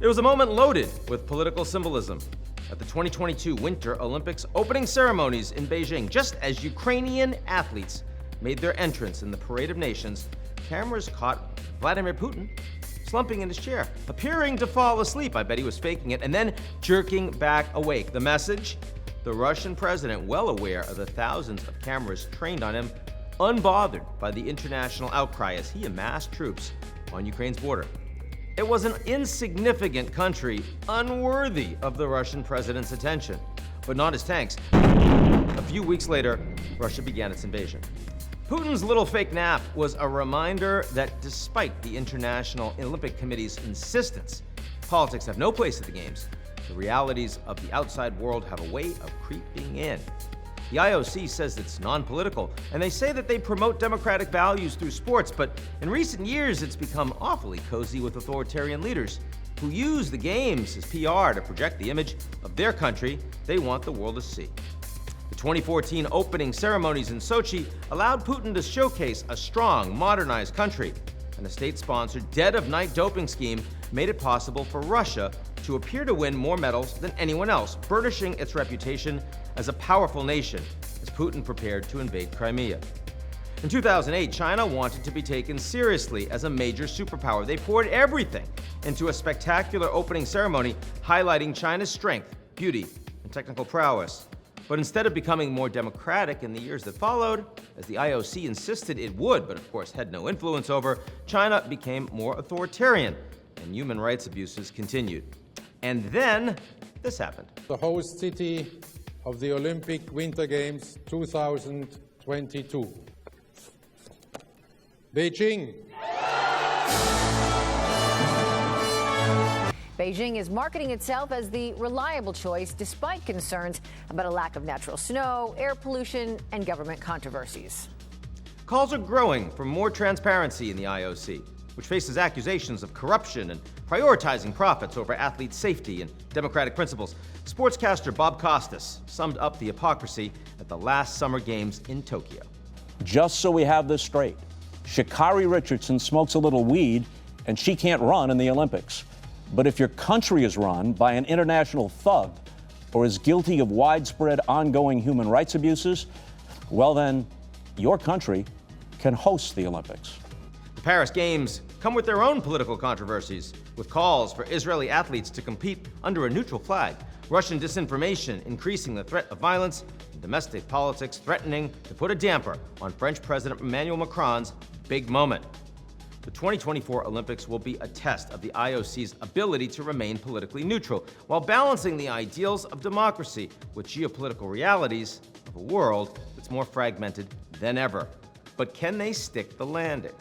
It was a moment loaded with political symbolism. At the 2022 Winter Olympics opening ceremonies in Beijing, just as Ukrainian athletes made their entrance in the Parade of Nations, cameras caught Vladimir Putin slumping in his chair, appearing to fall asleep. I bet he was faking it, and then jerking back awake. The message? The Russian president, well aware of the thousands of cameras trained on him, unbothered by the international outcry as he amassed troops on Ukraine's border. It was an insignificant country, unworthy of the Russian president's attention, but not his tanks. A few weeks later, Russia began its invasion. Putin's little fake nap was a reminder that despite the International Olympic Committee's insistence, politics have no place at the Games. The realities of the outside world have a way of creeping in. The IOC says it's non-political, and they say that they promote democratic values through sports, but in recent years it's become awfully cozy with authoritarian leaders who use the Games as PR to project the image of their country they want the world to see. The 2014 opening ceremonies in Sochi allowed Putin to showcase a strong, modernized country, and a state-sponsored dead-of-night doping scheme made it possible for Russia to appear to win more medals than anyone else, burnishing its reputation as a powerful nation as Putin prepared to invade Crimea. In 2008, China wanted to be taken seriously as a major superpower. They poured everything into a spectacular opening ceremony highlighting China's strength, beauty, and technical prowess. But instead of becoming more democratic in the years that followed, as the IOC insisted it would, but of course had no influence over, China became more authoritarian, and human rights abuses continued. And then this happened. The host city of the Olympic Winter Games 2022. Beijing. Beijing is marketing itself as the reliable choice despite concerns about a lack of natural snow, air pollution, and government controversies. Calls are growing for more transparency in the IOC, which faces accusations of corruption and prioritizing profits over athlete safety and democratic principles. Sportscaster Bob Costas summed up the hypocrisy at the last Summer Games in Tokyo. Just so we have this straight, Sha'Carri Richardson smokes a little weed and she can't run in the Olympics. But if your country is run by an international thug or is guilty of widespread ongoing human rights abuses, well then, your country can host the Olympics. The Paris Games come with their own political controversies, with calls for Israeli athletes to compete under a neutral flag, Russian disinformation increasing the threat of violence, and domestic politics threatening to put a damper on French President Emmanuel Macron's big moment. The 2024 Olympics will be a test of the IOC's ability to remain politically neutral, while balancing the ideals of democracy with geopolitical realities of a world that's more fragmented than ever. But can they stick the landing?